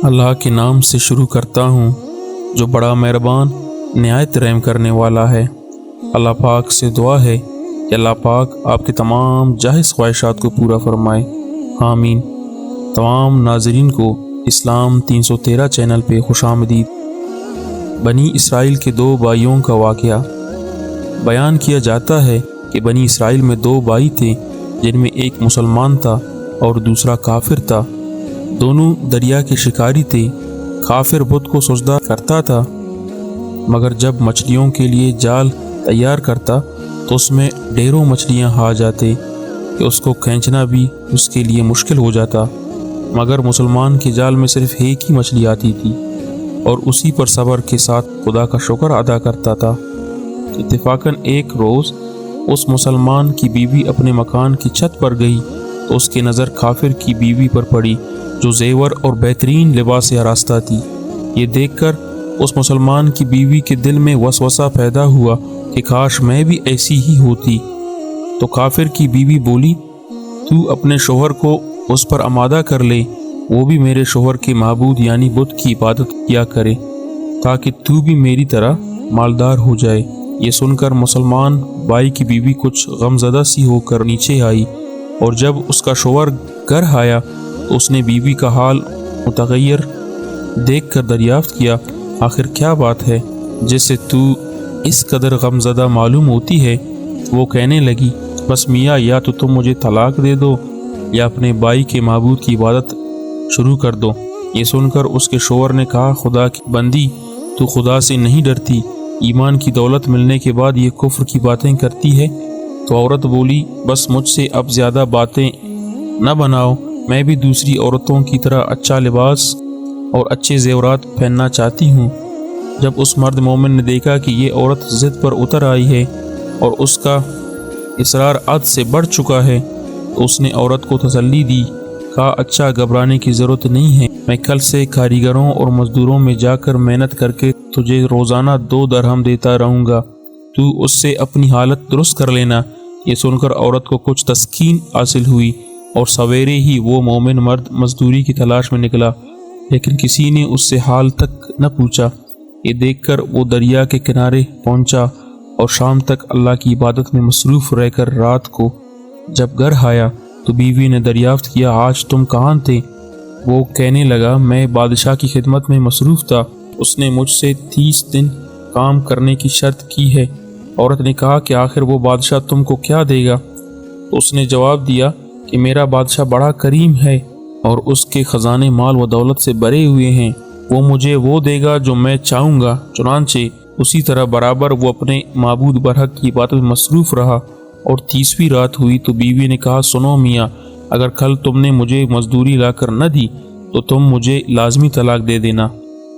اللہ کے نام سے شروع کرتا ہوں جو بڑا مہربان نہایت رحم کرنے والا ہے۔ اللہ پاک سے دعا ہے کہ اللہ پاک آپ کے تمام جائز خواہشات کو پورا فرمائے، آمین۔ تمام ناظرین کو اسلام 313 چینل پہ خوش آمدید۔ بنی اسرائیل کے 2 بھائیوں کا واقعہ بیان کیا جاتا ہے کہ بنی اسرائیل میں 2 بھائی تھے جن میں ایک مسلمان تھا اور دوسرا کافر تھا۔ دونوں دریا کے شکاری تھے۔ کافر بت کو سجدہ کرتا تھا، مگر جب مچھلیوں کے لیے جال تیار کرتا تو اس میں ڈھیروں مچھلیاں آ جاتے کہ اس کو کھینچنا بھی اس کے لیے مشکل ہو جاتا، مگر مسلمان کے جال میں صرف ایک ہی مچھلی آتی تھی اور اسی پر صبر کے ساتھ خدا کا شکر ادا کرتا تھا۔ اتفاقاً ایک روز اس مسلمان کی بیوی اپنے مکان کی چھت پر گئی تو اس کی نظر کافر کی بیوی پر پڑی جو زیور اور بہترین لباس سے آراستہ تھی۔ یہ دیکھ کر اس مسلمان کی بیوی کے دل میں وسوسہ پیدا ہوا کہ کاش میں بھی ایسی ہی ہوتی۔ تو کافر کی بیوی بولی، تو اپنے شوہر کو اس پر آمادہ کر لے، وہ بھی میرے شوہر کے معبود یعنی بت کی عبادت کیا کرے تاکہ تو بھی میری طرح مالدار ہو جائے۔ یہ سن کر مسلمان بھائی کی بیوی کچھ غمزدہ سی ہو کر نیچے آئی، اور جب اس کا شوہر گھر آیا تو اس نے بیوی کا حال متغیر دیکھ کر دریافت کیا، آخر کیا بات ہے جس سے تو اس قدر غمزدہ معلوم ہوتی ہے؟ وہ کہنے لگی، بس میاں، یا تو تم مجھے طلاق دے دو یا اپنے بھائی کے معبود کی عبادت شروع کر دو۔ یہ سن کر اس کے شوہر نے کہا، خدا کی بندی، تو خدا سے نہیں ڈرتی؟ ایمان کی دولت ملنے کے بعد یہ کفر کی باتیں کرتی ہے؟ تو عورت بولی، بس مجھ سے اب زیادہ باتیں نہ بناؤ، میں بھی دوسری عورتوں کی طرح اچھا لباس اور اچھے زیورات پہننا چاہتی ہوں۔ جب اس مرد مومن نے دیکھا کہ یہ عورت ضد پر اتر آئی ہے اور اس کا اصرار حد سے بڑھ چکا ہے تو اس نے عورت کو تسلی دی، کہا، اچھا، گھبرانے کی ضرورت نہیں ہے، میں کل سے کاریگروں اور مزدوروں میں جا کر محنت کر کے تجھے روزانہ 2 درہم دیتا رہوں گا، تو اس سے اپنی حالت درست کر لینا۔ یہ سن کر عورت کو کچھ تسکین حاصل ہوئی اور سویرے ہی وہ مومن مرد مزدوری کی تلاش میں نکلا، لیکن کسی نے اس سے حال تک نہ پوچھا۔ یہ دیکھ کر وہ دریا کے کنارے پہنچا اور شام تک اللہ کی عبادت میں مصروف رہ کر رات کو جب گھر آیا تو بیوی نے دریافت کیا، آج تم کہاں تھے؟ وہ کہنے لگا، میں بادشاہ کی خدمت میں مصروف تھا، اس نے مجھ سے 30 دن کام کرنے کی شرط کی ہے۔ عورت نے کہا کہ آخر وہ بادشاہ تم کو کیا دے گا؟ تو اس نے جواب دیا کہ میرا بادشاہ بڑا کریم ہے اور اس کے خزانے مال و دولت سے بھرے ہوئے ہیں، وہ مجھے وہ دے گا جو میں چاہوں گا۔ چنانچہ اسی طرح برابر وہ اپنے معبود برحق کی عبادت میں مصروف رہا، اور 30ویں رات ہوئی تو بیوی نے کہا، سنو میاں، اگر کل تم نے مجھے مزدوری لا کر نہ دی تو تم مجھے لازمی طلاق دے دینا۔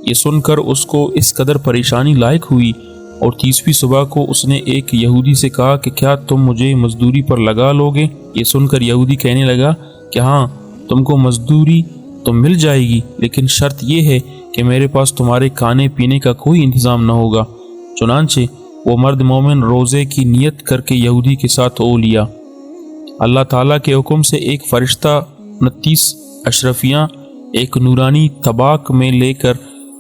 یہ سن کر اس کو اس قدر پریشانی لاحق ہوئی، اور 30ویں صبح کو اس نے ایک یہودی سے کہا کہ کیا تم مجھے مزدوری پر لگا لو گے؟ یہ سن کر یہودی کہنے لگا کہ ہاں، تم کو مزدوری تو مل جائے گی، لیکن شرط یہ ہے کہ میرے پاس تمہارے کھانے پینے کا کوئی انتظام نہ ہوگا۔ چنانچہ وہ مرد مومن روزے کی نیت کر کے یہودی کے ساتھ ہو لیا۔ اللہ تعالیٰ کے حکم سے ایک فرشتہ 29 اشرفیاں ایک نورانی طباق میں لے کر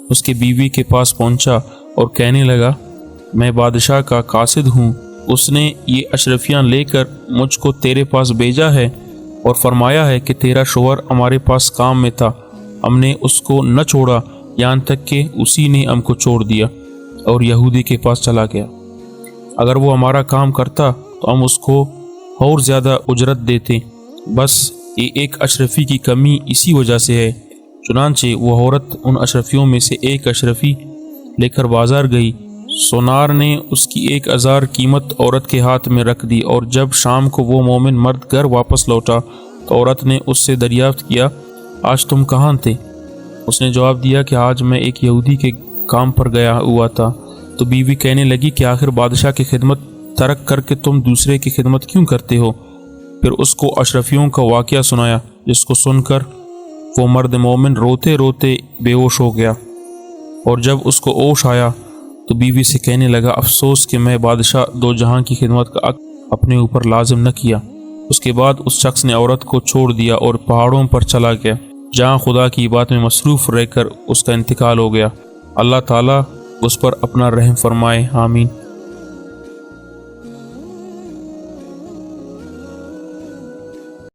اس کے بیوی کے پاس پہنچا اور کہنے لگا، میں بادشاہ کا قاصد ہوں، اس نے یہ اشرفیاں لے کر مجھ کو تیرے پاس بھیجا ہے اور فرمایا ہے کہ تیرا شوہر ہمارے پاس کام میں تھا، ہم نے اس کو نہ چھوڑا یہاں تک کہ اسی نے ہم کو چھوڑ دیا اور یہودی کے پاس چلا گیا۔ اگر وہ ہمارا کام کرتا تو ہم اس کو اور زیادہ اجرت دیتے، بس یہ ایک اشرفی کی کمی اسی وجہ سے ہے۔ چنانچہ وہ عورت ان اشرفیوں میں سے ایک اشرفی لے کر بازار گئی۔ سونار نے اس کی 1000 قیمت عورت کے ہاتھ میں رکھ دی، اور جب شام کو وہ مومن مرد گھر واپس لوٹا تو عورت نے اس سے دریافت کیا، آج تم کہاں تھے؟ اس نے جواب دیا کہ آج میں ایک یہودی کے کام پر گیا ہوا تھا۔ تو بیوی کہنے لگی کہ آخر بادشاہ کی خدمت ترک کر کے تم دوسرے کی خدمت کیوں کرتے ہو؟ پھر اس کو اشرفیوں کا واقعہ سنایا، جس کو سن کر وہ مرد مومن روتے روتے بے ہوش ہو گیا، اور جب اس کو ہوش آیا تو بیوی سے کہنے لگا، افسوس کہ میں بادشاہ دو جہاں کی خدمت کا حق اپنے اوپر لازم نہ کیا۔ اس کے بعد اس شخص نے عورت کو چھوڑ دیا اور پہاڑوں پر چلا گیا۔ جہاں خدا کی بات میں مصروف رہ کر اس کا انتقال ہو گیا۔ اللہ تعالیٰ اس پر اپنا رحم فرمائے، آمین۔